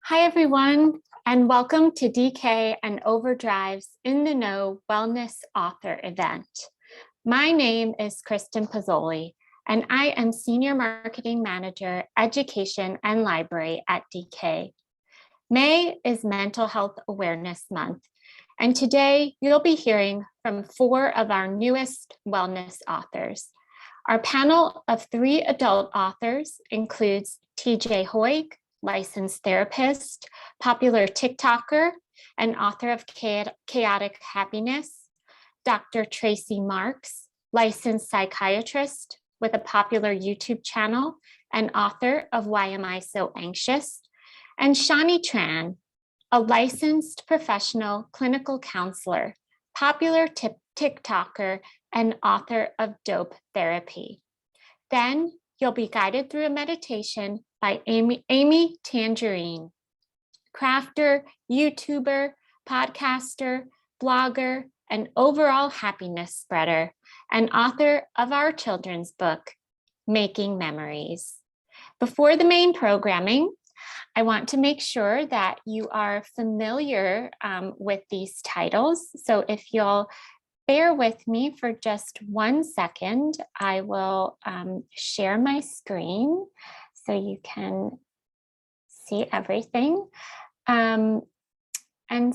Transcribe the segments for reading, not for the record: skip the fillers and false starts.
Hi, everyone, and welcome to DK and OverDrive's In the Know Wellness Author event. My name is Kristen Pozzoli, and I am Senior Marketing Manager, Education and Library at DK. May is Mental Health Awareness Month, and today you'll be hearing from 4 of our newest wellness authors. Our panel of 3 adult authors includes TJ Hoegh, licensed therapist, popular TikToker, and author of Chaotic Happiness, Dr. Tracey Marks, licensed psychiatrist with a popular YouTube channel and author of Why Am I So Anxious, and Shani Tran, a licensed professional clinical counselor, popular TikToker, and author of Dope Therapy. Then you'll be guided through a meditation by Amy Tangerine, crafter, YouTuber, podcaster, blogger, and overall happiness spreader, and author of our children's book, Making Memories. Before the main programming, I want to make sure that you are familiar with these titles. So if you'll bear with me for just 1 second, I will share my screen so you can see everything. And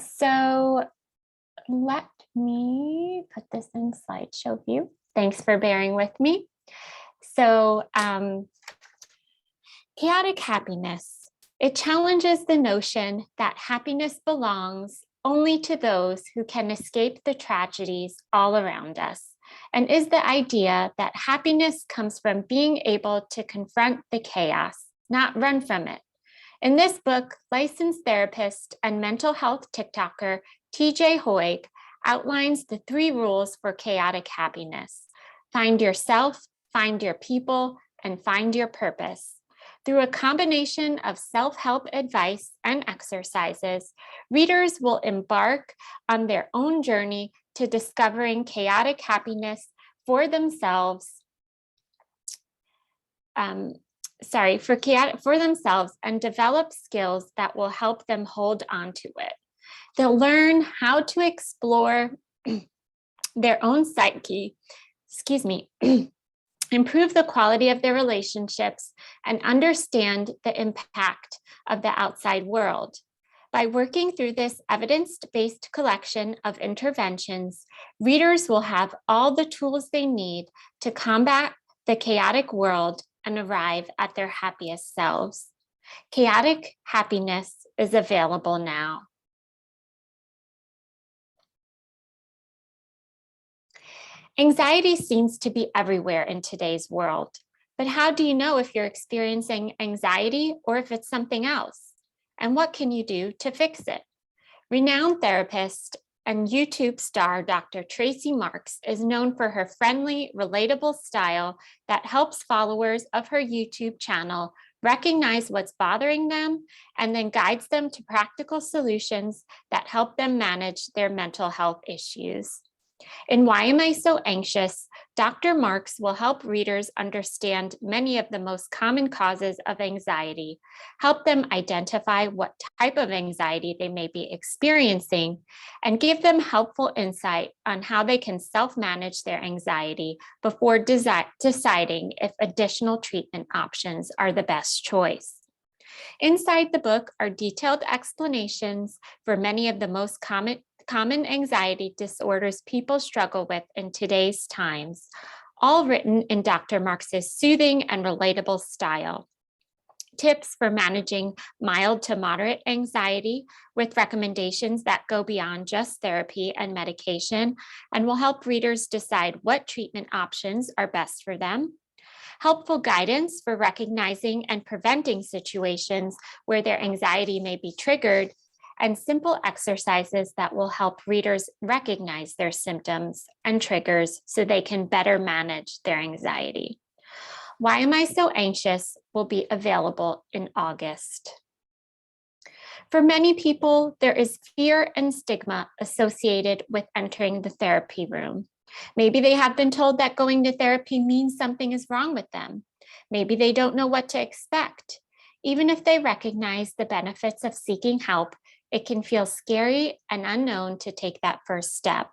so let me put this in slideshow view. Thanks for bearing with me. So chaotic happiness. It challenges the notion that happiness belongs only to those who can escape the tragedies all around us, and is the idea that happiness comes from being able to confront the chaos, not run from it. In this book, licensed therapist and mental health TikToker TJ Hoegh outlines the 3 rules for chaotic happiness: find yourself, find your people, and find your purpose. Through a combination of self-help advice and exercises, readers will embark on their own journey to discovering chaotic happiness for themselves. For themselves and develop skills that will help them hold on to it. They'll learn how to explore their own psyche, improve the quality of their relationships, and understand the impact of the outside world. By working through this evidence-based collection of interventions, readers will have all the tools they need to combat the chaotic world and arrive at their happiest selves. Chaotic Happiness is available now. Anxiety seems to be everywhere in today's world, but how do you know if you're experiencing anxiety or if it's something else? And what can you do to fix it? Renowned therapist and YouTube star Dr. Tracey Marks is known for her friendly, relatable style that helps followers of her YouTube channel recognize what's bothering them and then guides them to practical solutions that help them manage their mental health issues. In Why Am I So Anxious, Dr. Marks will help readers understand many of the most common causes of anxiety, help them identify what type of anxiety they may be experiencing, and give them helpful insight on how they can self-manage their anxiety before deciding if additional treatment options are the best choice. Inside the book are detailed explanations for many of the most common anxiety disorders people struggle with in today's times, all written in Dr. Marks's soothing and relatable style. Tips for managing mild to moderate anxiety with recommendations that go beyond just therapy and medication and will help readers decide what treatment options are best for them. Helpful guidance for recognizing and preventing situations where their anxiety may be triggered, and simple exercises that will help readers recognize their symptoms and triggers so they can better manage their anxiety. Why Am I So Anxious will be available in August. For many people, there is fear and stigma associated with entering the therapy room. Maybe they have been told that going to therapy means something is wrong with them. Maybe they don't know what to expect. Even if they recognize the benefits of seeking help, it can feel scary and unknown to take that first step.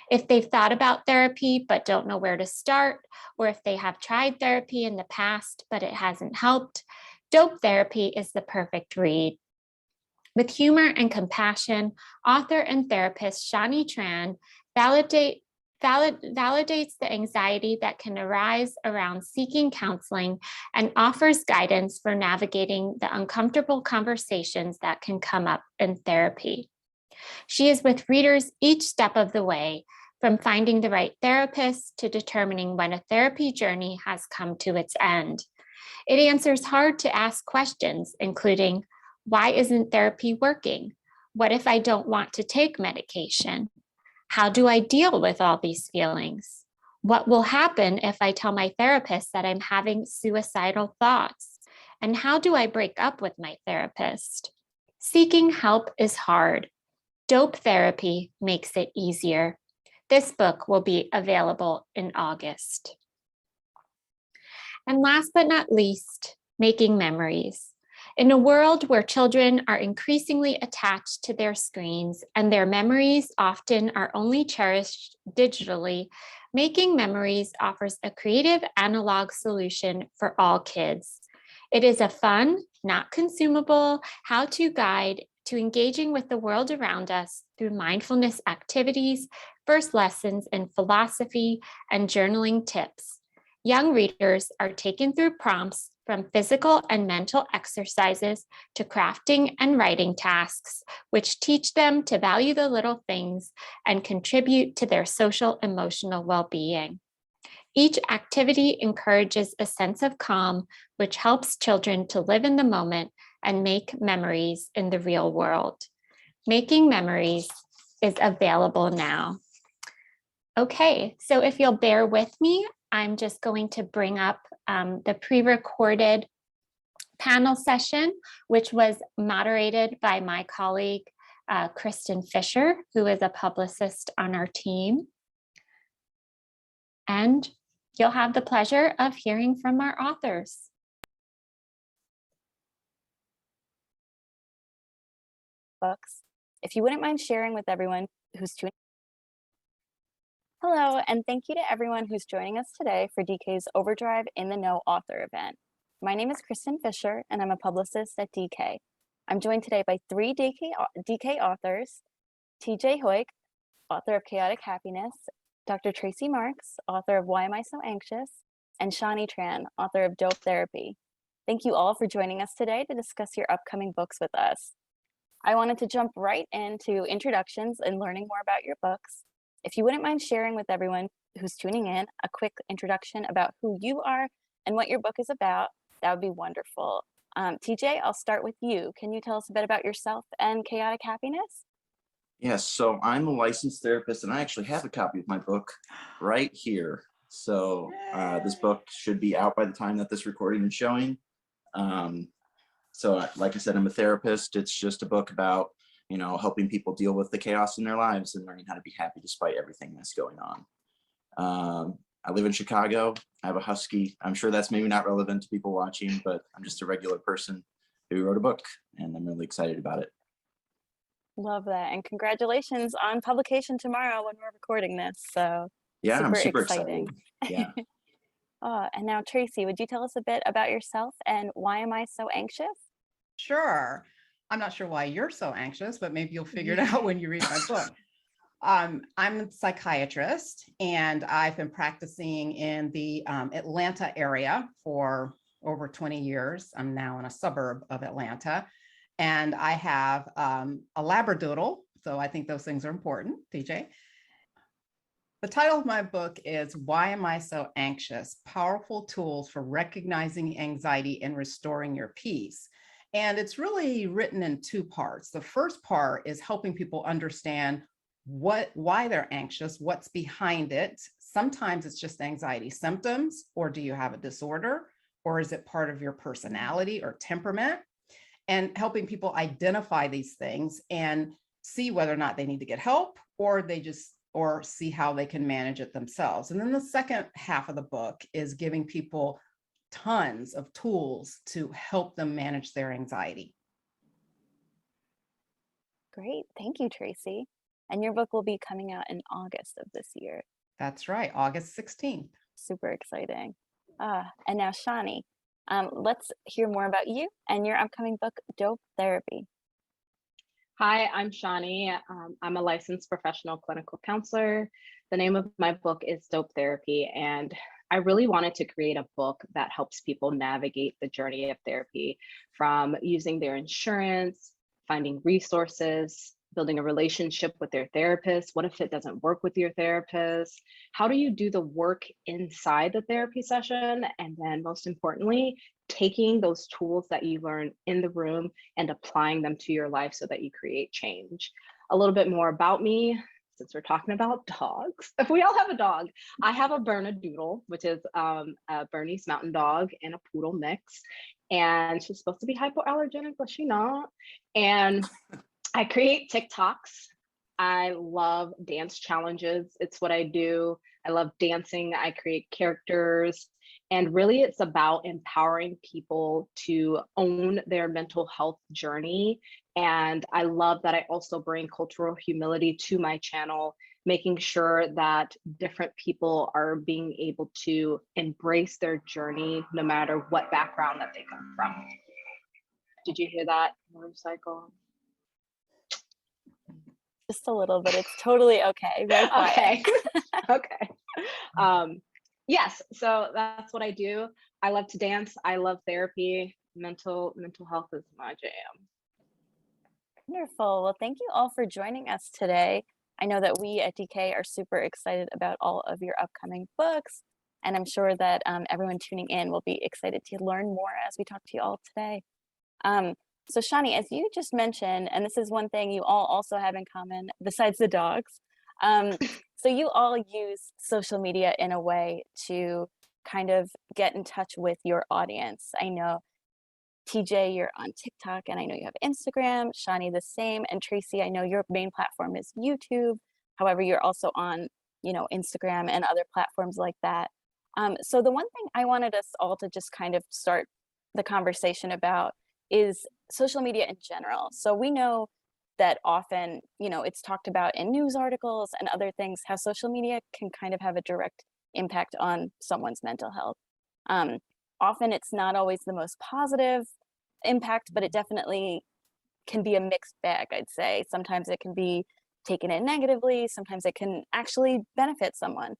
If they've thought about therapy but don't know where to start, or if they have tried therapy in the past but it hasn't helped, Dope Therapy is the perfect read. With humor and compassion, author and therapist Shani Tran validates the anxiety that can arise around seeking counseling and offers guidance for navigating the uncomfortable conversations that can come up in therapy. She is with readers each step of the way, from finding the right therapist to determining when a therapy journey has come to its end. It answers hard to ask questions, including, why isn't therapy working? What if I don't want to take medication? How do I deal with all these feelings? What will happen if I tell my therapist that I'm having suicidal thoughts? And how do I break up with my therapist? Seeking help is hard. Dope Therapy makes it easier. This book will be available in August. And last but not least, Making Memories. In a world where children are increasingly attached to their screens and their memories often are only cherished digitally, Making Memories offers a creative analog solution for all kids. It is a fun, not consumable, how-to guide to engaging with the world around us through mindfulness activities, first lessons in philosophy, and journaling tips. Young readers are taken through prompts from physical and mental exercises to crafting and writing tasks, which teach them to value the little things and contribute to their social emotional well-being. Each activity encourages a sense of calm, which helps children to live in the moment and make memories in the real world. Making Memories is available now. Okay, so if you'll bear with me, I'm just going to bring up the pre-recorded panel session, which was moderated by my colleague, Kristen Fisher, who is a publicist on our team. And you'll have the pleasure of hearing from our authors. Books. If you wouldn't mind sharing with everyone who's tuning. Hello, and thank you to everyone who's joining us today for DK's OverDrive in the Know author event. My name is Kristen Fisher, and I'm a publicist at DK. I'm joined today by three DK authors, TJ Hoegh, author of Chaotic Happiness, Dr. Tracey Marks, author of Why Am I So Anxious, and Shani Tran, author of Dope Therapy. Thank you all for joining us today to discuss your upcoming books with us. I wanted to jump right into introductions and learning more about your books. If you wouldn't mind sharing with everyone who's tuning in a quick introduction about who you are and what your book is about, that would be wonderful. TJ, I'll start with you. Can you tell us a bit about yourself and Chaotic Happiness? Yes, so I'm a licensed therapist, and I actually have a copy of my book right here. So this book should be out by the time that this recording is showing. So like I said, I'm a therapist. It's just a book about, you know, helping people deal with the chaos in their lives and learning how to be happy despite everything that's going on. I live in Chicago. I have a husky. I'm sure that's maybe not relevant to people watching, but I'm just a regular person who wrote a book, and I'm really excited about it. Love that. And congratulations on publication tomorrow when we're recording this. So yeah, I'm super exciting. Excited. Yeah. And now, Tracey, would you tell us a bit about yourself and why am I so anxious? Sure. I'm not sure why you're so anxious, but maybe you'll figure it out when you read my book. I'm a psychiatrist, and I've been practicing in the Atlanta area for over 20 years. I'm now in a suburb of Atlanta, and I have a Labradoodle. So I think those things are important, TJ. The title of my book is Why Am I So Anxious? Powerful Tools for Recognizing Anxiety and Restoring Your Peace. And it's really written in two parts. The first part is helping people understand why they're anxious, what's behind it. Sometimes it's just anxiety symptoms, or do you have a disorder, or is it part of your personality or temperament? And helping people identify these things and see whether or not they need to get help, or see how they can manage it themselves. And then the second half of the book is giving people tons of tools to help them manage their anxiety. Great. Thank you, Tracey. And your book will be coming out in August of this year. That's right, August 16th. Super exciting. And now, Shani, let's hear more about you and your upcoming book, Dope Therapy. Hi, I'm Shani. I'm a licensed professional clinical counselor. The name of my book is Dope Therapy, and I really wanted to create a book that helps people navigate the journey of therapy, from using their insurance, finding resources, building a relationship with their therapist. What if it doesn't work with your therapist? How do you do the work inside the therapy session? And then most importantly, taking those tools that you learn in the room and applying them to your life so that you create change. A little bit more about me, since we're talking about dogs. If we all have a dog, I have a Bernedoodle, which is a Bernese Mountain Dog and a Poodle mix. And she's supposed to be hypoallergenic, but she's not. And I create TikToks. I love dance challenges. It's what I do. I love dancing. I create characters. And really, it's about empowering people to own their mental health journey. And I love that I also bring cultural humility to my channel, making sure that different people are being able to embrace their journey, no matter what background that they come from. Did you hear that motorcycle? Just a little bit. It's totally okay. Very quiet. Okay. Yes, so that's what I do. I love to dance. I love therapy. Mental health is my jam. Wonderful. Well, thank you all for joining us today. I know that we at DK are super excited about all of your upcoming books, and I'm sure that everyone tuning in will be excited to learn more as we talk to you all today. So Shani, as you just mentioned, and this is one thing you all also have in common besides the dogs, so you all use social media in a way to kind of get in touch with your audience. I know TJ, you're on TikTok, and I know you have Instagram. Shani, the same. And Tracey, I know your main platform is YouTube. However, you're also on, Instagram and other platforms like that. So the one thing I wanted us all to just kind of start the conversation about is social media in general. So we know that often, it's talked about in news articles and other things, how social media can kind of have a direct impact on someone's mental health. Often it's not always the most positive impact, but it definitely can be a mixed bag, I'd say. Sometimes it can be taken in negatively, sometimes it can actually benefit someone.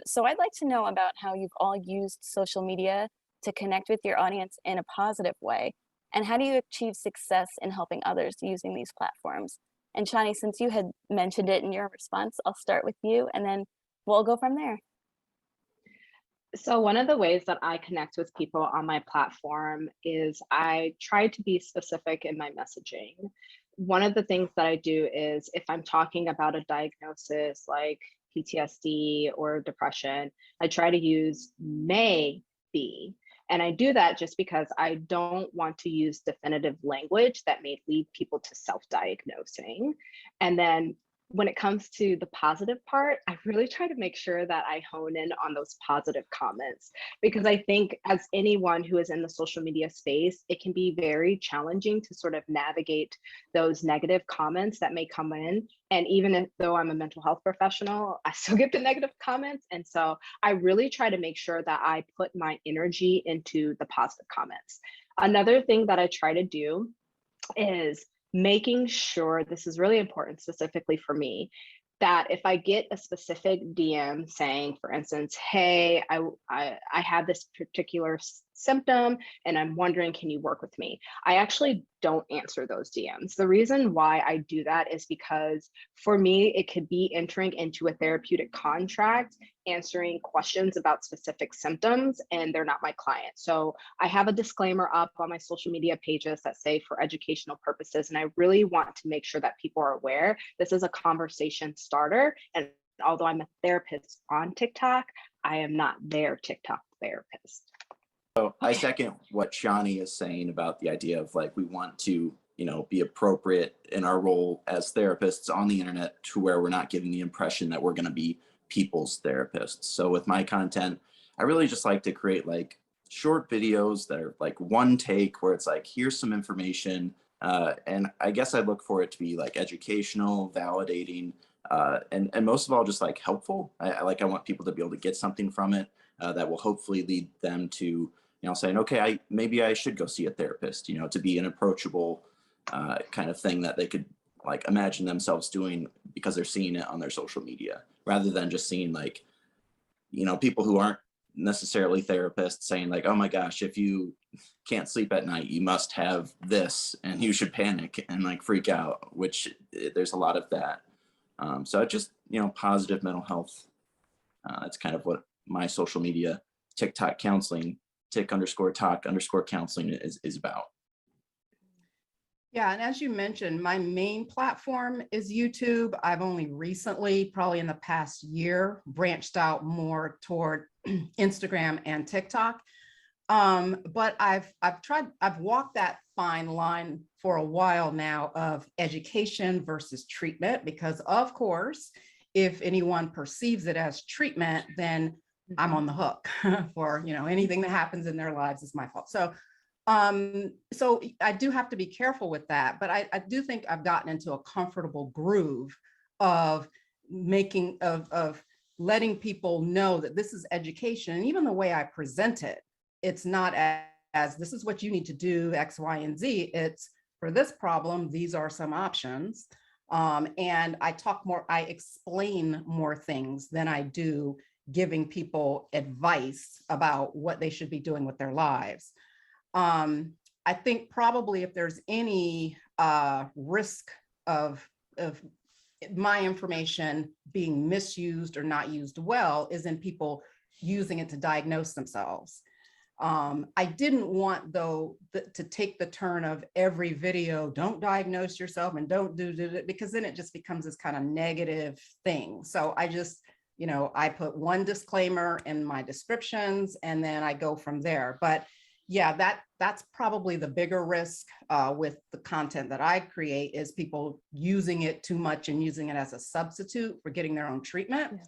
So I'd like to know about how you've all used social media to connect with your audience in a positive way. And how do you achieve success in helping others using these platforms? And Shani, since you had mentioned it in your response, I'll start with you and then we'll go from there. So one of the ways that I connect with people on my platform is I try to be specific in my messaging. One of the things that I do is if I'm talking about a diagnosis like PTSD or depression, I try to use may be. And I do that just because I don't want to use definitive language that may lead people to self-diagnosing. And then when it comes to the positive part, I really try to make sure that I hone in on those positive comments, because I think as anyone who is in the social media space, it can be very challenging to sort of navigate those negative comments that may come in. And even though I'm a mental health professional, I still get the negative comments. And so I really try to make sure that I put my energy into the positive comments. Another thing that I try to do is making sure, this is really important specifically for me, that if I get a specific DM saying, for instance, hey, I have this particular symptom and I'm wondering, can you work with me? I actually don't answer those DMs. The reason why I do that is because for me, it could be entering into a therapeutic contract, answering questions about specific symptoms, and they're not my client. So I have a disclaimer up on my social media pages that say for educational purposes, and I really want to make sure that people are aware this is a conversation starter. And although I'm a therapist on TikTok, I am not their TikTok therapist. So I second what Shani is saying about the idea of like, we want to, be appropriate in our role as therapists on the internet to where we're not giving the impression that we're going to be people's therapists. So with my content, I really just like to create like short videos that are like one take where it's like, here's some information. And I guess I look for it to be like educational, validating, and most of all, just like helpful. I want people to be able to get something from it that will hopefully lead them to, saying, okay, maybe I should go see a therapist, to be an approachable kind of thing that they could like imagine themselves doing because they're seeing it on their social media, rather than just seeing like, people who aren't necessarily therapists saying like, oh my gosh, if you can't sleep at night, you must have this and you should panic and like freak out, which there's a lot of that. So just, positive mental health. That's kind of what my social media, TikTok counseling, tick_talk_counseling is about. Yeah, and as you mentioned, my main platform is YouTube. I've only recently, probably in the past year, branched out more toward Instagram and TikTok. But I've walked that fine line for a while now of education versus treatment, because of course, if anyone perceives it as treatment, then I'm on the hook for, anything that happens in their lives is my fault. So I do have to be careful with that, but I do think I've gotten into a comfortable groove of letting people know that this is education. And even the way I present it, it's not as this is what you need to do, X, Y, and Z. It's for this problem, these are some options. And I explain more things than I do giving people advice about what they should be doing with their lives. I think probably if there's any risk of my information being misused or not used well is in people using it to diagnose themselves. I didn't want, though, to take the turn of every video, don't diagnose yourself and don't do it, because then it just becomes this kind of negative thing. So I just, I put one disclaimer in my descriptions and then I go from there. But yeah, that's probably the bigger risk with the content that I create, is people using it too much and using it as a substitute for getting their own treatment. Yeah.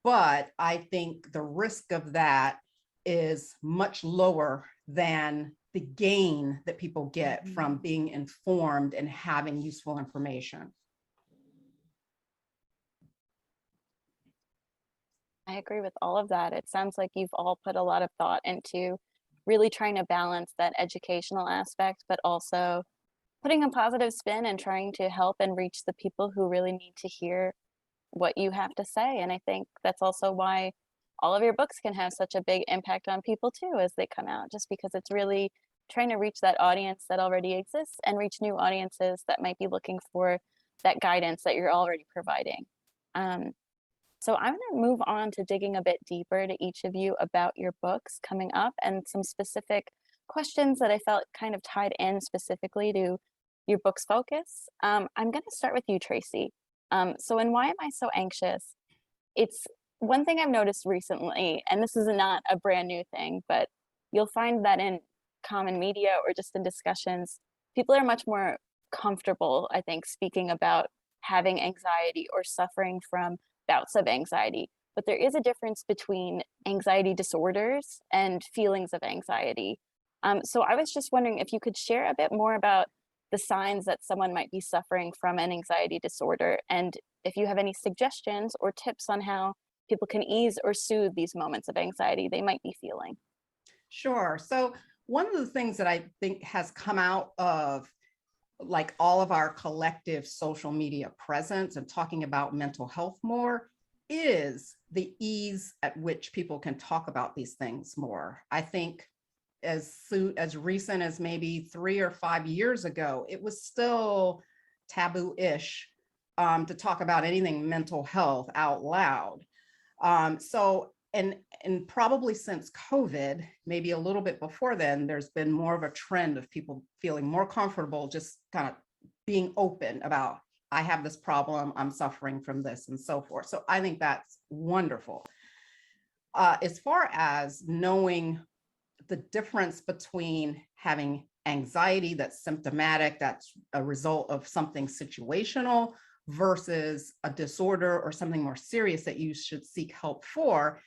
But I think the risk of that is much lower than the gain that people get from being informed and having useful information. I agree with all of that. It sounds like you've all put a lot of thought into really trying to balance that educational aspect, but also putting a positive spin and trying to help and reach the people who really need to hear what you have to say. And I think that's also why all of your books can have such a big impact on people too as they come out, just because it's really trying to reach that audience that already exists and reach new audiences that might be looking for that guidance that you're already providing. So I'm going to move on to digging a bit deeper to each of you about your books coming up and some specific questions that I felt kind of tied in specifically to your book's focus. I'm going to start with you, Tracey. So in Why Am I So Anxious? It's one thing I've noticed recently, and this is not a brand new thing, but you'll find that in common media or just in discussions, people are much more comfortable, I think, speaking about having anxiety or suffering from bouts of anxiety. But there is a difference between anxiety disorders and feelings of anxiety. So I was just wondering if you could share a bit more about the signs that someone might be suffering from an anxiety disorder, and if you have any suggestions or tips on how people can ease or soothe these moments of anxiety they might be feeling. Sure. So one of the things that I think has come out of like all of our collective social media presence and talking about mental health more is the ease at which people can talk about these things more. I think as recent as maybe 3 or 5 years ago, it was still taboo-ish to talk about anything mental health out loud. And probably since COVID, maybe a little bit before then, there's been more of a trend of people feeling more comfortable just kind of being open about, I have this problem, I'm suffering from this, and so forth. So I think that's wonderful. As far as knowing the difference between having anxiety that's symptomatic, that's a result of something situational, versus a disorder or something more serious that you should seek help for,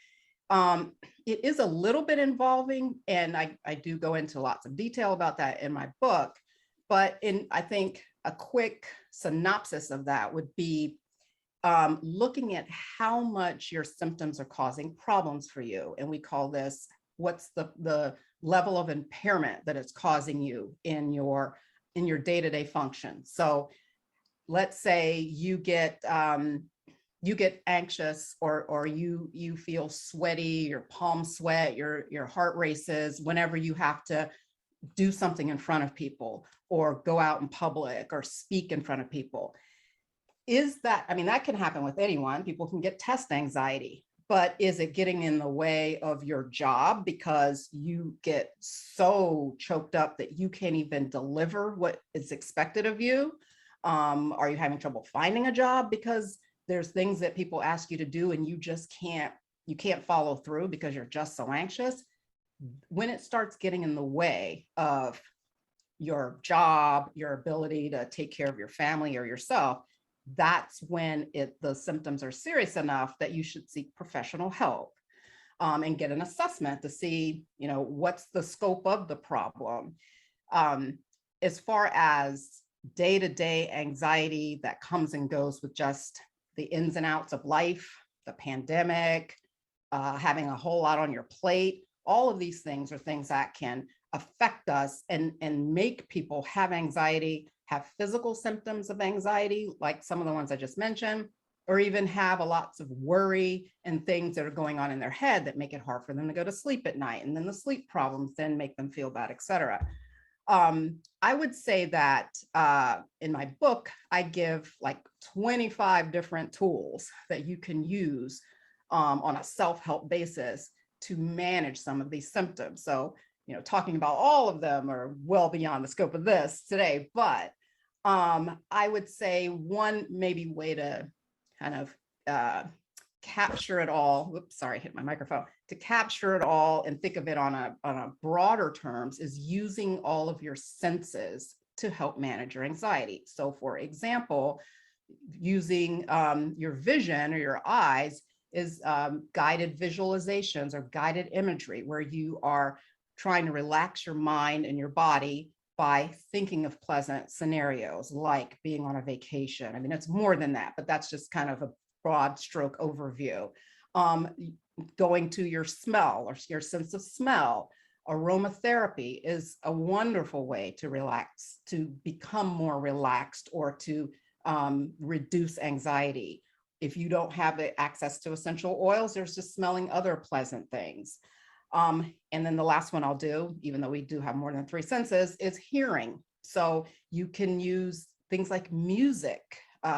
It is a little bit involving, and I do go into lots of detail about that in my book, but I think a quick synopsis of that would be looking at how much your symptoms are causing problems for you. And we call this, what's the level of impairment that it's causing you in your day-to-day function. So let's say you get anxious, or you feel sweaty, your palms sweat, your heart races whenever you have to do something in front of people, or go out in public, or speak in front of people. Is that, I mean, that can happen with anyone. People can get test anxiety, but is it getting in the way of your job because you get so choked up that you can't even deliver what is expected of you? Are you having trouble finding a job because there's things that people ask you to do and you just can't follow through because you're just so anxious? When it starts getting in the way of your job, your ability to take care of your family or yourself, that's when the symptoms are serious enough that you should seek professional help, and get an assessment to see, what's the scope of the problem. As far as day-to-day anxiety that comes and goes with just the ins and outs of life, the pandemic, having a whole lot on your plate, all of these things are things that can affect us and make people have anxiety, have physical symptoms of anxiety, like some of the ones I just mentioned, or even have lots of worry and things that are going on in their head that make it hard for them to go to sleep at night. And then the sleep problems then make them feel bad, etc. I would say that in my book, I give like 25 different tools that you can use on a self-help basis to manage some of these symptoms. So, talking about all of them are well beyond the scope of this today, but I would say one maybe way to kind of capture it all. Whoops, sorry, I hit my microphone. To capture it all and think of it on a broader terms is using all of your senses to help manage your anxiety. So for example, using your vision or your eyes is guided visualizations or guided imagery, where you are trying to relax your mind and your body by thinking of pleasant scenarios, like being on a vacation. I mean, it's more than that, but that's just kind of a broad stroke overview. Going to your smell or your sense of smell. Aromatherapy is a wonderful way to relax, to become more relaxed, or to reduce anxiety. If you don't have access to essential oils, there's just smelling other pleasant things. And then the last one I'll do, even though we do have more than 3 senses, is hearing. So you can use things like music.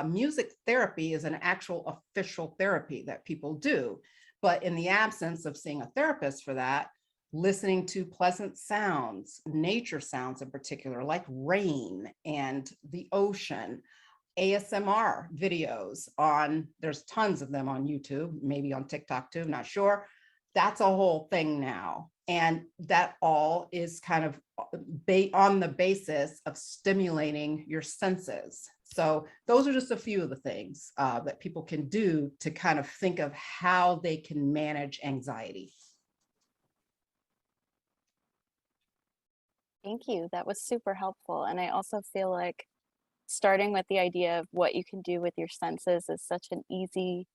Music therapy is an actual official therapy that people do. But in the absence of seeing a therapist for that, listening to pleasant sounds, nature sounds in particular, like rain and the ocean, ASMR videos there's tons of them on YouTube, maybe on TikTok too, not sure. That's a whole thing now. And that all is kind of on the basis of stimulating your senses. So those are just a few of the things that people can do to kind of think of how they can manage anxiety. Thank you. That was super helpful. And I also feel like starting with the idea of what you can do with your senses is such an easy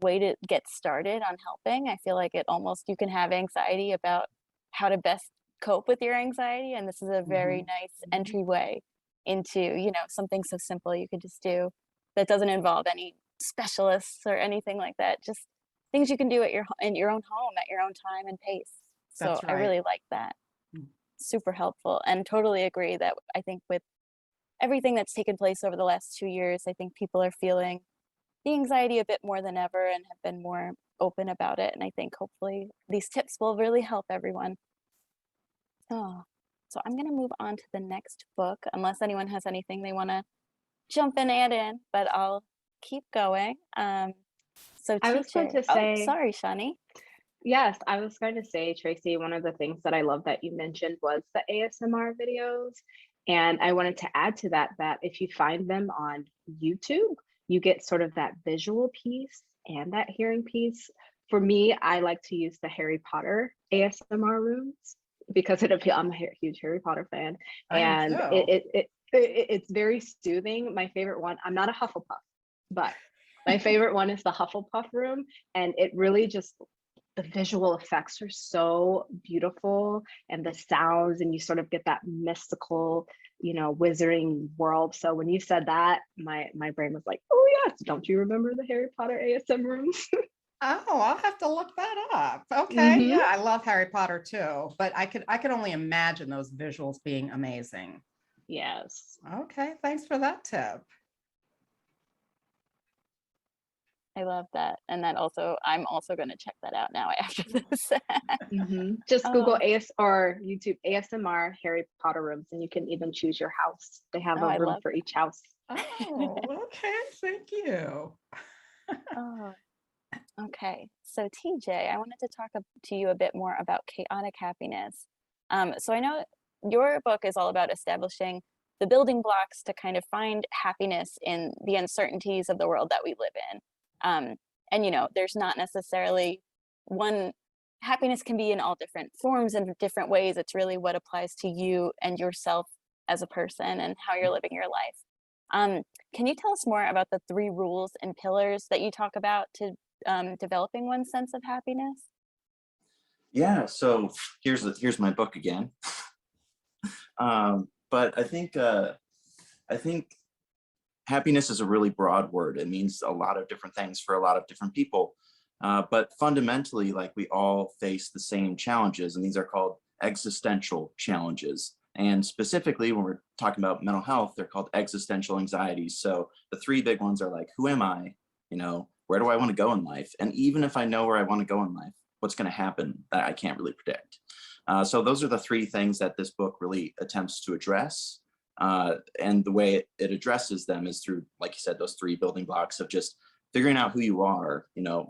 way to get started on helping. I feel like you can have anxiety about how to best cope with your anxiety. And this is a very nice entryway into, something so simple you could just do that doesn't involve any specialists or anything like that. Just things you can do in your own home at your own time and pace. So That's right. I really like that. Super helpful, and totally agree that I think with everything that's taken place over the last 2 years, I think people are feeling the anxiety a bit more than ever and have been more open about it. And I think hopefully these tips will really help everyone. Oh, so I'm going to move on to the next book, unless anyone has anything they want to jump and add in, but I'll keep going. So I was going to say, sorry, Shani. Yes, I was going to say, Tracey, one of the things that I love that you mentioned was the ASMR videos. And I wanted to add to that if you find them on YouTube, you get sort of that visual piece and that hearing piece For me, I like to use the Harry Potter ASMR rooms because I'm a huge Harry Potter fan, I am and too. it's very soothing. My favorite one, I'm not a Hufflepuff, but my favorite one is the Hufflepuff room, and it really just, the visual effects are so beautiful, and the sounds, and you sort of get that mystical, wizarding world. So when you said that, my brain was like, oh yes, don't you remember the Harry Potter ASM rooms? Oh, I'll have to look that up. Okay. Mhm. Yeah, I love Harry Potter too, but I could only imagine those visuals being amazing. Yes. Okay, thanks for that tip. I love that. And that also, I'm also going to check that out now after this. Just Google Oh, or YouTube ASMR Harry Potter rooms, and you can even choose your house. They have oh, I a room love for each house. Oh, okay. Thank you. Oh, okay. So TJ, I wanted to talk to you a bit more about chaotic happiness. So I know your book is all about establishing the building blocks to kind of find happiness in the uncertainties of the world that we live in. And there's not necessarily one. Happiness can be in all different forms and different ways. It's really what applies to you and yourself as a person and how you're living your life. Can you tell us more about the 3 rules and pillars that you talk about to developing one's sense of happiness? Yeah, so here's my book again. But I think happiness is a really broad word. It means a lot of different things for a lot of different people. But fundamentally, like, we all face the same challenges, and these are called existential challenges. And specifically, when we're talking about mental health, they're called existential anxieties. So the 3 big ones are like, who am I? Where do I want to go in life? And even if I know where I want to go in life, what's going to happen that I can't really predict? So those are the 3 things that this book really attempts to address. And the way it addresses them is through, like you said, those 3 building blocks of just figuring out who you are,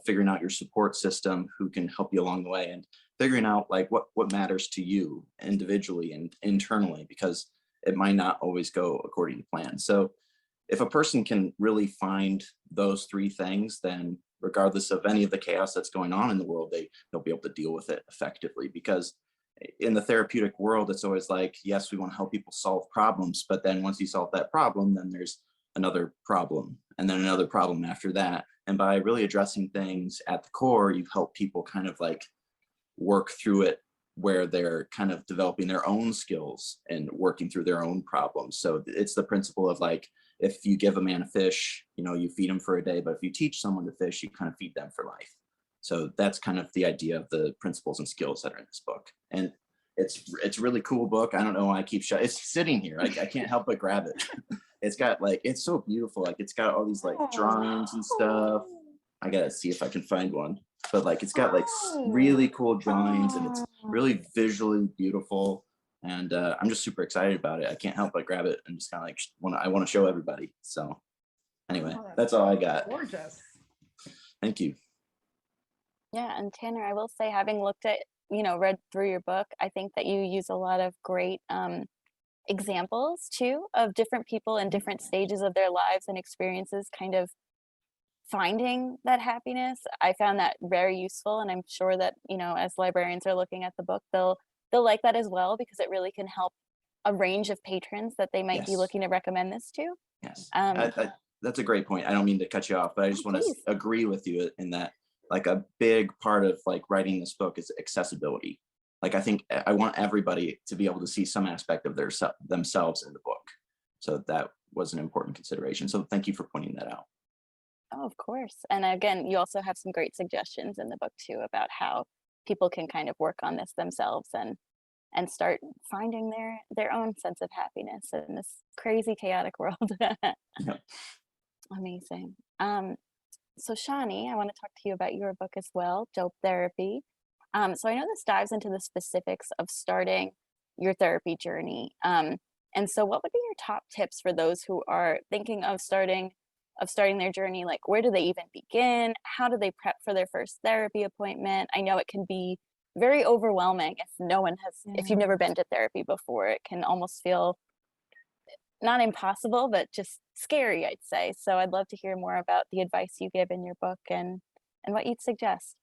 figuring out your support system, who can help you along the way, and figuring out like what matters to you individually and internally, because it might not always go according to plan. So if a person can really find those 3 things, then regardless of any of the chaos that's going on in the world, they'll be able to deal with it effectively. Because in the therapeutic world, it's always like, yes, we want to help people solve problems, but then once you solve that problem, then there's another problem, and then another problem after that. And by really addressing things at the core, you help people kind of like work through it, where they're kind of developing their own skills and working through their own problems. So it's the principle of like, if you give a man a fish, you feed him for a day, but if you teach someone to fish, you kind of feed them for life. So that's kind of the idea of the principles and skills that are in this book. And it's a really cool book. I don't know why I keep it's sitting here. I can't help but grab it. It's got like, it's so beautiful. Like, it's got all these like drawings and stuff. I gotta see if I can find one, but like, it's got like really cool drawings, and it's really visually beautiful. And I'm just super excited about it. I can't help but grab it and just kind of like I want to show everybody. So anyway, that's all I got. Gorgeous. Thank you. Yeah, and Tanner, I will say, having looked at, read through your book, I think that you use a lot of great examples too of different people in different stages of their lives and experiences kind of finding that happiness. I found that very useful, and I'm sure that, as librarians are looking at the book, they'll like that as well, because it really can help a range of patrons that they might be Yes. looking to recommend this to. Yes. That's a great point. I don't mean to cut you off, but I just want to agree with you in that, like, a big part of like writing this book is accessibility. Like, I think I want everybody to be able to see some aspect of themselves in the book. So that was an important consideration. So thank you for pointing that out. Oh, of course. And again, you also have some great suggestions in the book too about how people can kind of work on this themselves and start finding their own sense of happiness in this crazy, chaotic world. Yep. Amazing. So Shani, I want to talk to you about your book as well, Dope Therapy. So I know this dives into the specifics of starting your therapy journey. And so what would be your top tips for those who are thinking of starting their journey? Like, where do they even begin? How do they prep for their first therapy appointment? I know it can be very overwhelming if you've never been to therapy before. It can almost feel not impossible, but just scary, I'd say. So I'd love to hear more about the advice you give in your book and what you'd suggest.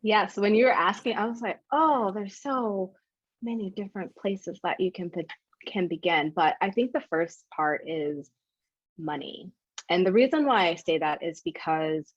Yes, when you were asking, I was like, oh, there's so many different places that you can begin. But I think the first part is money. And the reason why I say that is because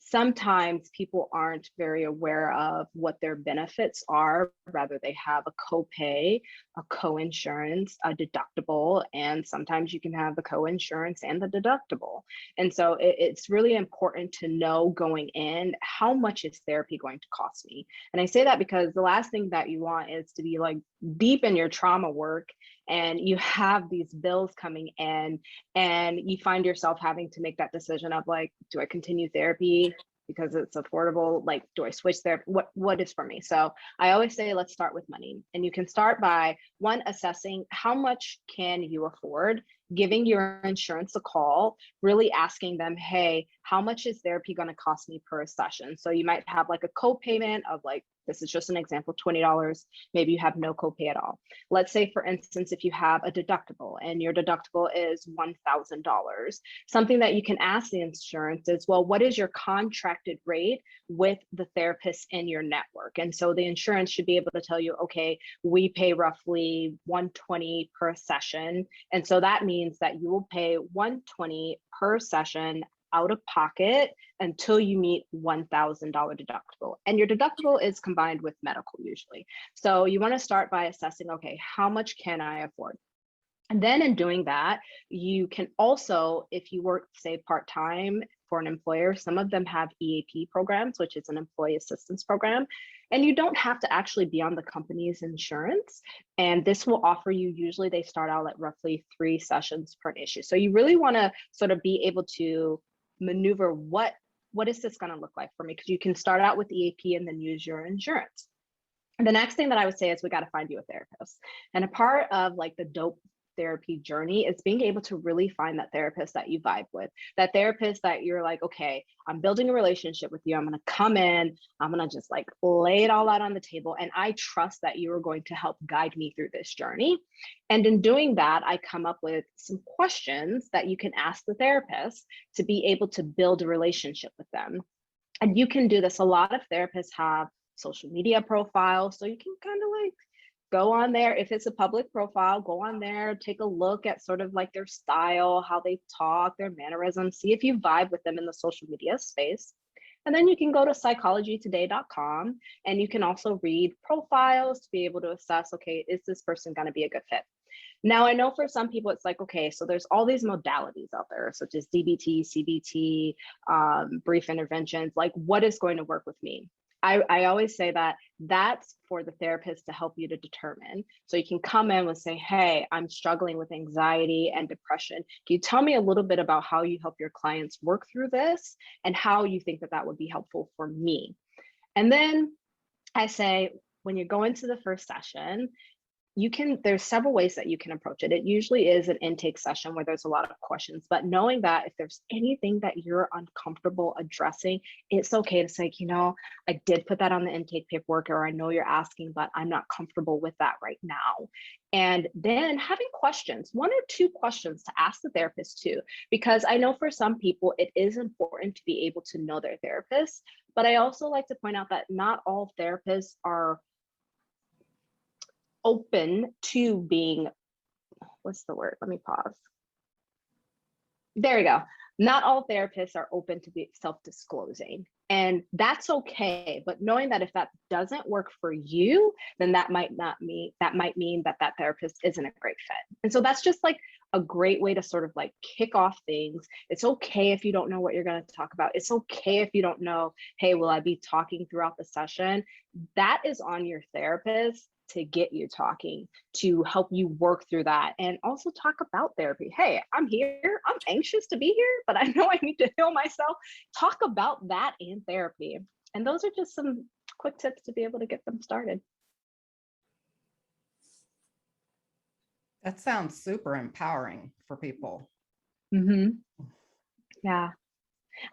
sometimes people aren't very aware of what their benefits are. Rather, they have a copay, a co-insurance, a deductible, and sometimes you can have the co-insurance and the deductible. And so it's really important to know going in, how much is therapy going to cost me? And I say that because the last thing that you want is to be like deep in your trauma work and you have these bills coming in and you find yourself having to make that decision of like, do I continue therapy because it's affordable? Like, do I switch therapy? What is for me? So I always say, let's start with money. And you can start by one, assessing how much can you afford, giving your insurance a call, really asking them, hey, how much is therapy going to cost me per session? So you might have like a co-payment of like, this is just an example, $20. Maybe you have no copay at all. Let's say, for instance, if you have a deductible and your deductible is $1,000, something that you can ask the insurance is, well, what is your contracted rate with the therapist in your network? And so the insurance should be able to tell you, okay, we pay roughly $120 per session. And so that means that you will pay $120 per session out of pocket until you meet $1,000 deductible. And your deductible is combined with medical usually. So you want to start by assessing, okay, how much can I afford? And then in doing that, you can also, if you work, say, part-time for an employer, some of them have EAP programs, which is an employee assistance program. And you don't have to actually be on the company's insurance. And this will offer you, usually they start out at roughly 3 sessions per issue. So you really want to sort of be able to maneuver what is this going to look like for me? Because you can start out with EAP and then use your insurance. And the next thing that I would say is we got to find you a therapist. And a part of like the dope therapy journey is being able to really find that therapist that you vibe with, that therapist that you're like, okay, I'm building a relationship with you. I'm going to come in, I'm going to just like lay it all out on the table. And I trust that you are going to help guide me through this journey. And in doing that, I come up with some questions that you can ask the therapist to be able to build a relationship with them. And you can do this. A lot of therapists have social media profiles, so you can kind of like go on there. If it's a public profile, go on there, take a look at sort of like their style, how they talk, their mannerisms, see if you vibe with them in the social media space. And then you can go to psychologytoday.com and you can also read profiles to be able to assess, okay, is this person going to be a good fit? Now, I know for some people, it's like, okay, so there's all these modalities out there, such as DBT, CBT, brief interventions, like what is going to work with me? I always say that that's for the therapist to help you to determine. So you can come in and say, hey, I'm struggling with anxiety and depression. Can you tell me a little bit about how you help your clients work through this and how you think that that would be helpful for me? And then I say, when you go into the first session, there's several ways that you can approach it. It usually is an intake session where there's a lot of questions, but knowing that if there's anything that you're uncomfortable addressing, it's okay to say, I did put that on the intake paperwork, or I know you're asking, but I'm not comfortable with that right now. And then having questions, 1 or 2 questions to ask the therapist too, because I know for some people, it is important to be able to know their therapist, but I also like to point out that not all therapists are open to being, what's the word? Let me pause. There we go. Not all therapists are open to be self-disclosing, and that's okay. But knowing that if that doesn't work for you, then that might mean that that therapist isn't a great fit. And so that's just like a great way to sort of like kick off things. It's okay if you don't know what you're going to talk about. It's okay if you don't know, hey, will I be talking throughout the session? That is on your therapist to get you talking, to help you work through that, and also talk about therapy. Hey, I'm here. I'm anxious to be here, but I know I need to heal myself. Talk about that in therapy. And those are just some quick tips to be able to get them started. That sounds super empowering for people. Mm-hmm. Yeah.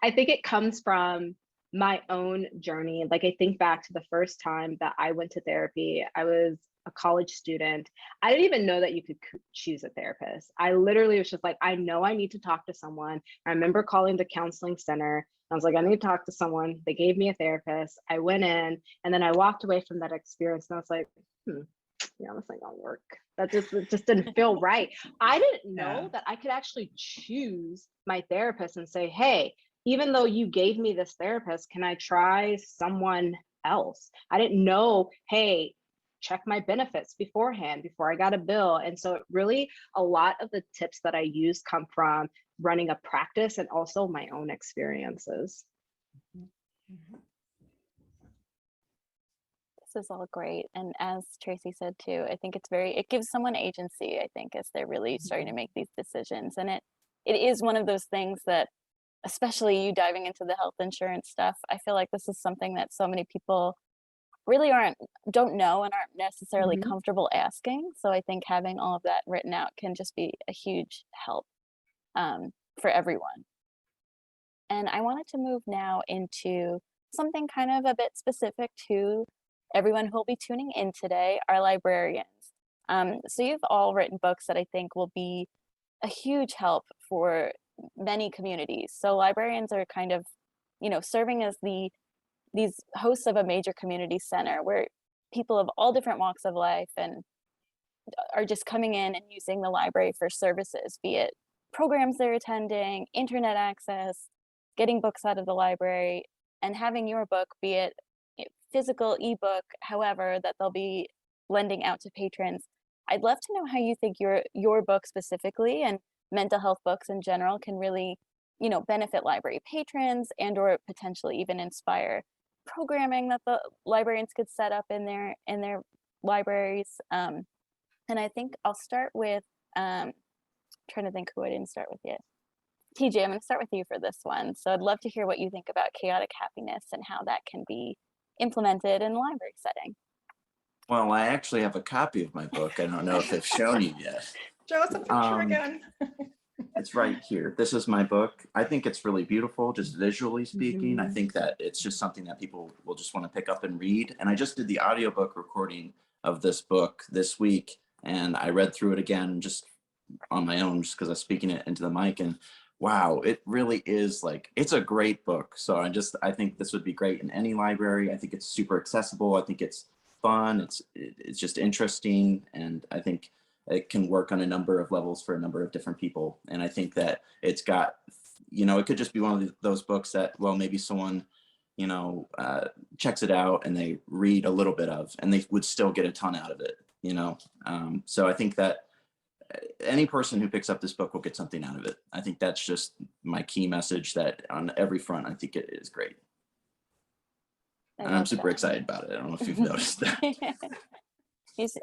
I think it comes from my own journey. Like I think back to the first time that I went to therapy, I was a college student. I didn't even know that you could choose a therapist. I literally was just like, I know I need to talk to someone. I remember calling the counseling center. I was like, I need to talk to someone. They gave me a therapist. I went in, and then I walked away from that experience, and I was like, yeah, this ain't gonna work. That just didn't feel right. I didn't know that I could actually choose my therapist and say, hey, even though you gave me this therapist, can I try someone else? I didn't know, hey, check my benefits beforehand before I got a bill. And so it really, a lot of the tips that I use come from running a practice and also my own experiences. This is all great. And as Tracey said too, I think it gives someone agency, I think, as they're really starting to make these decisions. And it is one of those things that, especially you diving into the health insurance stuff, I feel like this is something that so many people really don't know and aren't necessarily comfortable asking. So I think having all of that written out can just be a huge help for everyone. And I wanted to move now into something kind of a bit specific to everyone who will be tuning in today, our librarians. So you've all written books that I think will be a huge help for many communities. So librarians are kind of, serving as these hosts of a major community center where people of all different walks of life and are just coming in and using the library for services, be it programs they're attending, internet access, getting books out of the library, and having your book, be it physical, ebook, however, that they'll be lending out to patrons. I'd love to know how you think your book specifically and mental health books in general can really, benefit library patrons and or potentially even inspire programming that the librarians could set up in their libraries. And I think I'll start with trying to think who I didn't start with yet. TJ, I'm going to start with you for this one. So I'd love to hear what you think about chaotic happiness and how that can be implemented in a library setting. Well, I actually have a copy of my book. I don't know if I've shown you yet. Show us a picture again. It's right here. This is my book. I think it's really beautiful, just visually speaking. I think that it's just something that people will just want to pick up and read. And I just did the audiobook recording of this book this week, and I read through it again just on my own, just because I was speaking it into the mic. And wow, it really is it's a great book. So I think this would be great in any library. I think it's super accessible. I think it's fun. It's just interesting. And I think it can work on a number of levels for a number of different people. And I think that it's got, it could just be one of those books that, well, maybe someone, checks it out and they read a little bit of, and they would still get a ton out of it, So I think that any person who picks up this book will get something out of it. I think that's just my key message, that on every front, I think it is great. And I'm super excited about it. I don't know if you've noticed that.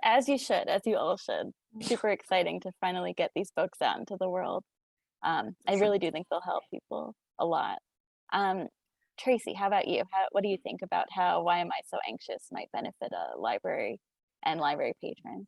As you should, as you all should. Super exciting to finally get these books out into the world. I really do think they'll help people a lot. Tracey, how about you? What do you think about how Why Am I So Anxious might benefit a library and library patrons?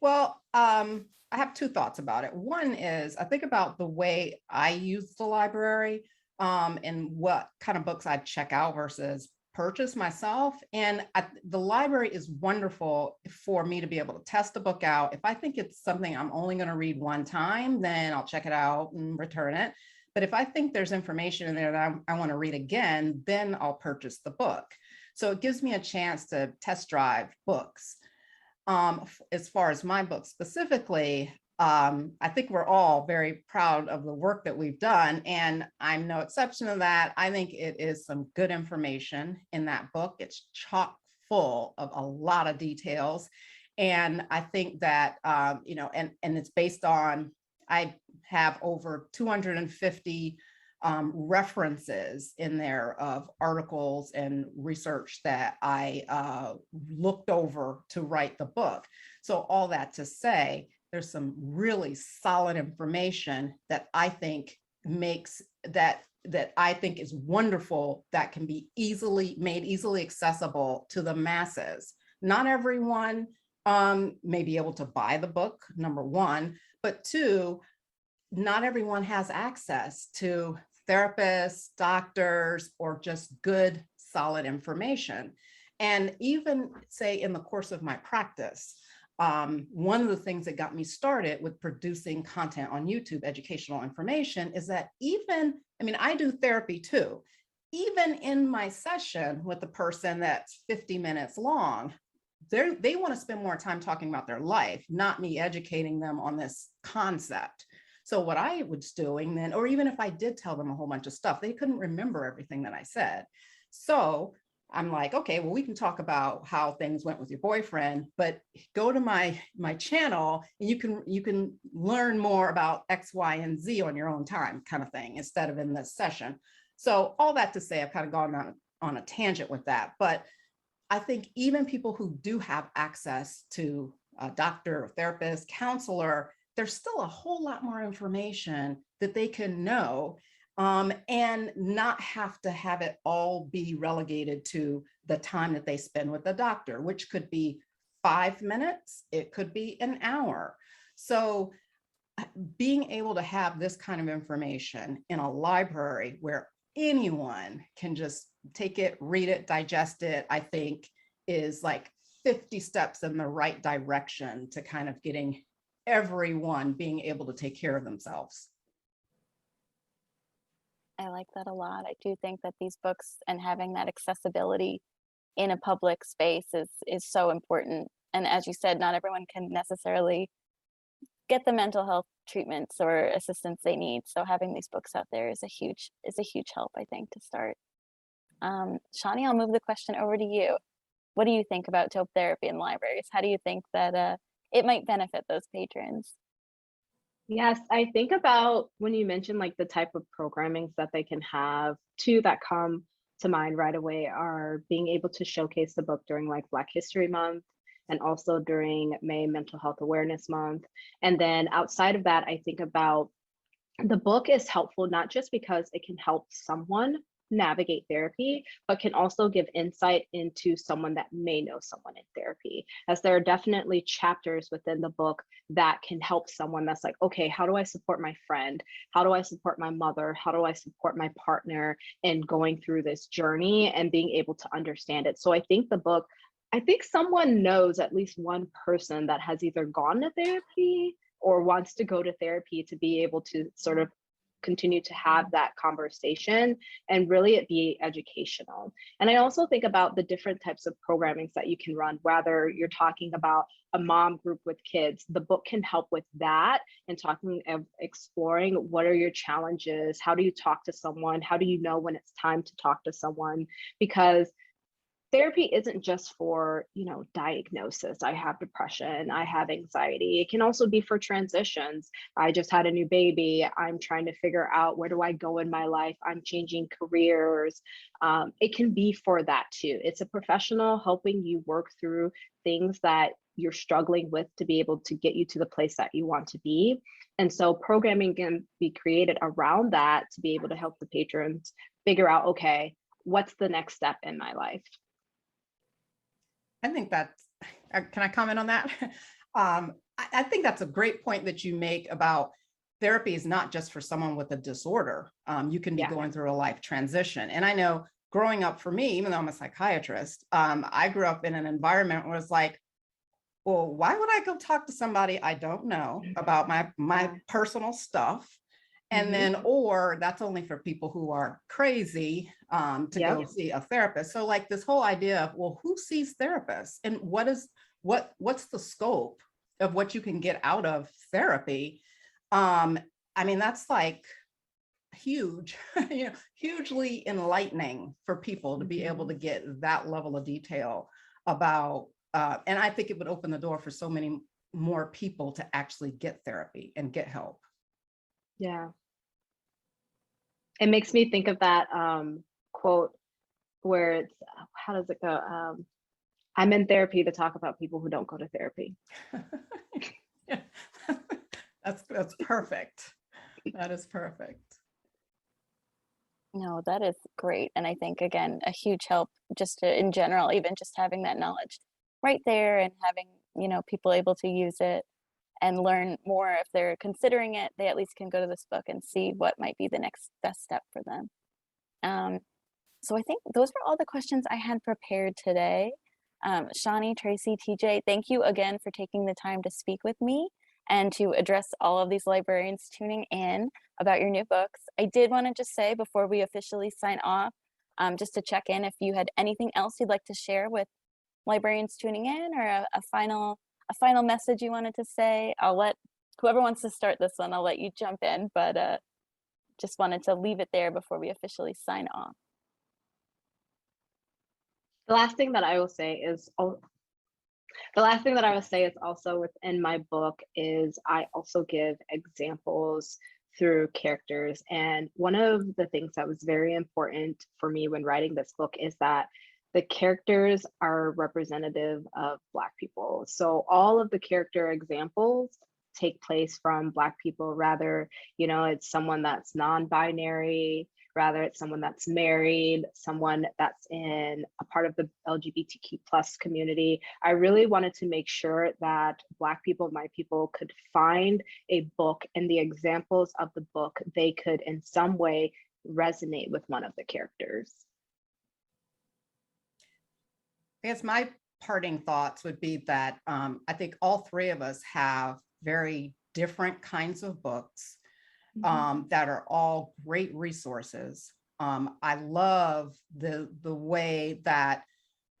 Well, I have two thoughts about it. One is I think about the way I use the library and what kind of books I check out versus purchase myself. And the library is wonderful for me to be able to test the book out. If I think it's something I'm only going to read one time, then I'll check it out and return it. But if I think there's information in there that I want to read again, then I'll purchase the book. So it gives me a chance to test drive books. As far as my book specifically, I think we're all very proud of the work that we've done, and I'm no exception to that. I think it is some good information in that book. It's chock full of a lot of details. And I think that, and it's based on, I have over 250 references in there of articles and research that I looked over to write the book. So all that to say, there's some really solid information that I think makes that I think is wonderful, that can be made easily accessible to the masses. Not everyone may be able to buy the book, number one, but two, not everyone has access to therapists, doctors, or just good, solid information. And even say in the course of my practice, one of the things that got me started with producing content on YouTube, educational information, is that I do therapy too. Even in my session with the person that's 50 minutes long, they want to spend more time talking about their life, not me educating them on this concept. So what I was doing then, or even if I did tell them a whole bunch of stuff, they couldn't remember everything that I said. So I'm like, okay, well, we can talk about how things went with your boyfriend, but go to my channel and you can learn more about X, Y, and Z on your own time, kind of thing, instead of in this session. So all that to say, I've kind of gone on a tangent with that, but I think even people who do have access to a doctor, or therapist, counselor, there's still a whole lot more information that they can know, and not have to have it all be relegated to the time that they spend with the doctor, which could be 5 minutes, it could be an hour. So being able to have this kind of information in a library where anyone can just take it, read it, digest it, I think is like 50 steps in the right direction to kind of getting everyone being able to take care of themselves. I like that a lot. I do think that these books and having that accessibility in a public space is so important. And as you said, not everyone can necessarily get the mental health treatments or assistance they need. So having these books out there is a huge help, I think, to start. Shani, I'll move the question over to you. What do you think about dope therapy in libraries? How do you think that it might benefit those patrons? Yes, I think about when you mentioned like the type of programmings that they can have, two that come to mind right away are being able to showcase the book during like Black History Month and also during May Mental Health Awareness Month. And then outside of that, I think about the book is helpful not just because it can help someone navigate therapy, but can also give insight into someone that may know someone in therapy, as there are definitely chapters within the book that can help someone that's like, okay, how do I support my friend? How do I support my mother? How do I support my partner in going through this journey and being able to understand it? So I think someone knows at least one person that has either gone to therapy or wants to go to therapy to be able to sort of continue to have that conversation and really it be educational. And I also think about the different types of programmings that you can run, whether you're talking about a mom group with kids, the book can help with that and exploring what are your challenges, how do you talk to someone, how do you know when it's time to talk to someone, because therapy isn't just for, diagnosis. I have depression, I have anxiety. It can also be for transitions. I just had a new baby. I'm trying to figure out where do I go in my life. I'm changing careers. It can be for that too. It's a professional helping you work through things that you're struggling with to be able to get you to the place that you want to be. And so programming can be created around that to be able to help the patrons figure out, okay, what's the next step in my life? I think that's, can I comment on that? I think that's a great point that you make about therapy is not just for someone with a disorder. You can be going through a life transition. And I know growing up for me, even though I'm a psychiatrist, I grew up in an environment where it's like, well, why would I go talk to somebody I don't know about my personal stuff? And then, or that's only for people who are crazy to go see a therapist. So like this whole idea of, well, who sees therapists and what's the scope of what you can get out of therapy? That's like huge, hugely enlightening for people to be able to get that level of detail about, and I think it would open the door for so many more people to actually get therapy and get help. Yeah. It makes me think of that quote where it's, how does it go? I'm in therapy to talk about people who don't go to therapy. Yeah. That's perfect. That is perfect. No, that is great. And I think, again, a huge help just in general, even just having that knowledge right there and having, people able to use it and learn more. If they're considering it, they at least can go to this book and see what might be the next best step for them. So I think those were all the questions I had prepared today. Shani, Tracey, TJ, thank you again for taking the time to speak with me and to address all of these librarians tuning in about your new books. I did want to just say before we officially sign off, just to check in if you had anything else you'd like to share with librarians tuning in, or a final message you wanted to say. I'll let whoever wants to start this one, I'll let you jump in, but just wanted to leave it there before we officially sign off. The last thing that I will say is also within my book is I also give examples through characters. And one of the things that was very important for me when writing this book is that the characters are representative of Black people. So all of the character examples take place from Black people. Rather, it's someone that's non-binary, rather it's someone that's married, someone that's in a part of the LGBTQ plus community. I really wanted to make sure that Black people, my people, could find a book, and the examples of the book, they could in some way resonate with one of the characters. I guess my parting thoughts would be that I think all three of us have very different kinds of books that are all great resources. I love the way that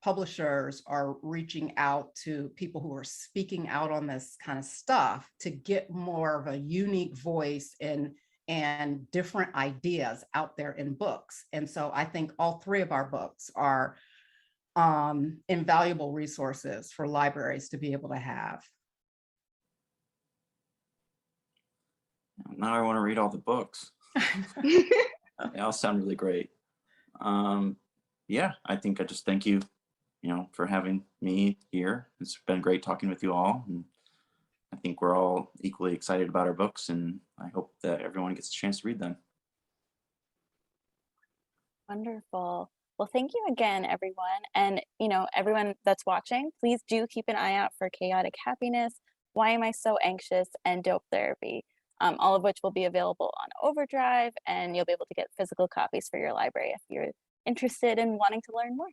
publishers are reaching out to people who are speaking out on this kind of stuff to get more of a unique voice and different ideas out there in books. And so I think all three of our books are invaluable resources for libraries to be able to have. Now I want to read all the books. They all sound really great. Yeah, I think I just thank you, for having me here. It's been great talking with you all. And I think we're all equally excited about our books, and I hope that everyone gets a chance to read them. Wonderful. Well, thank you again, everyone. And, everyone that's watching, please do keep an eye out for Chaotic Happiness, Why Am I So Anxious, and Dope Therapy, all of which will be available on OverDrive, and you'll be able to get physical copies for your library if you're interested in wanting to learn more.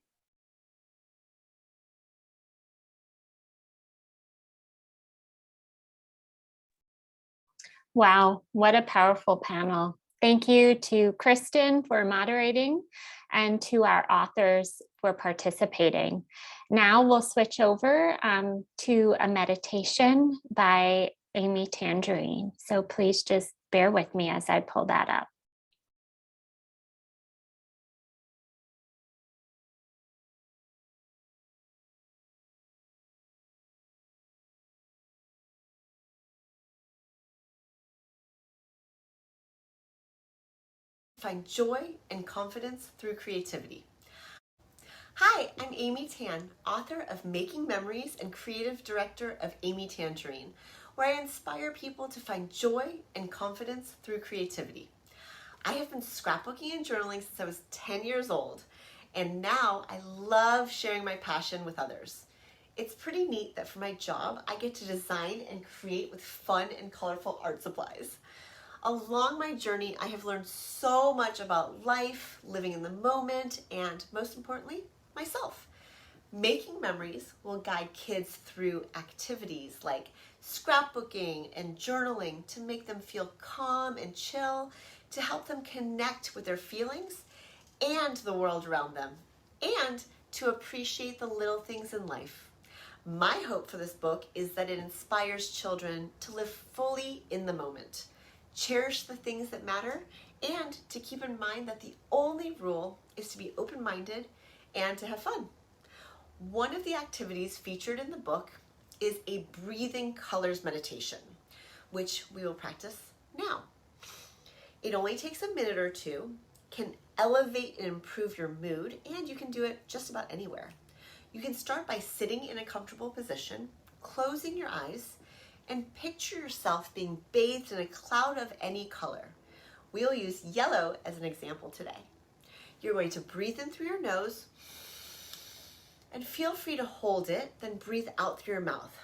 Wow, what a powerful panel. Thank you to Kristen for moderating and to our authors for participating. Now we'll switch over to a meditation by Amy Tangerine. So please just bear with me as I pull that up. Find joy and confidence through creativity. Hi, I'm Amy Tan, author of Making Memories and creative director of Amy Tangerine, where I inspire people to find joy and confidence through creativity. I have been scrapbooking and journaling since I was 10 years old, and now I love sharing my passion with others. It's pretty neat that for my job, I get to design and create with fun and colorful art supplies. Along my journey, I have learned so much about life, living in the moment, and most importantly, myself. Making Memories will guide kids through activities like scrapbooking and journaling to make them feel calm and chill, to help them connect with their feelings and the world around them, and to appreciate the little things in life. My hope for this book is that it inspires children to live fully in the moment, cherish the things that matter, and to keep in mind that the only rule is to be open-minded and to have fun. One of the activities featured in the book is a breathing colors meditation, which we will practice now. It only takes a minute or two, can elevate and improve your mood, and you can do it just about anywhere. You can start by sitting in a comfortable position, closing your eyes, and picture yourself being bathed in a cloud of any color. We'll use yellow as an example today. You're going to breathe in through your nose and feel free to hold it, then breathe out through your mouth.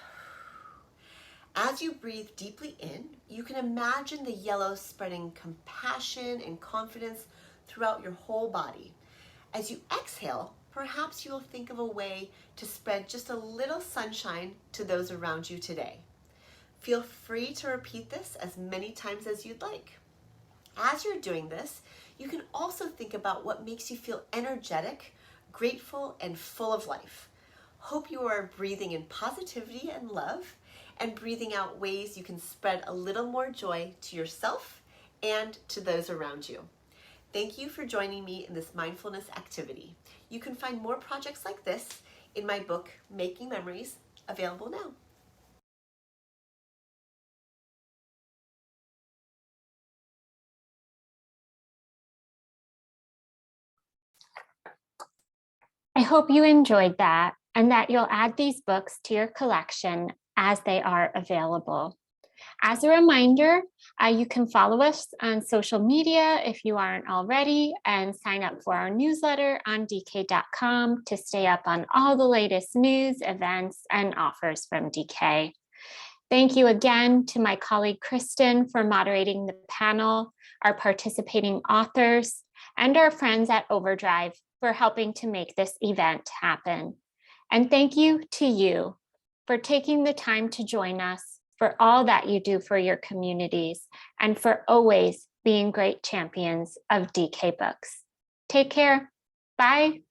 As you breathe deeply in, you can imagine the yellow spreading compassion and confidence throughout your whole body. As you exhale, perhaps you will think of a way to spread just a little sunshine to those around you today. Feel free to repeat this as many times as you'd like. As you're doing this, you can also think about what makes you feel energetic, grateful, and full of life. Hope you are breathing in positivity and love and breathing out ways you can spread a little more joy to yourself and to those around you. Thank you for joining me in this mindfulness activity. You can find more projects like this in my book, Making Memories, available now. I hope you enjoyed that and that you'll add these books to your collection as they are available. As a reminder, you can follow us on social media if you aren't already, and sign up for our newsletter on dk.com to stay up on all the latest news, events, and offers from DK. Thank you again to my colleague Kristen for moderating the panel, our participating authors, and our friends at OverDrive for helping to make this event happen. And thank you to you for taking the time to join us, for all that you do for your communities, and for always being great champions of DK Books. Take care. Bye.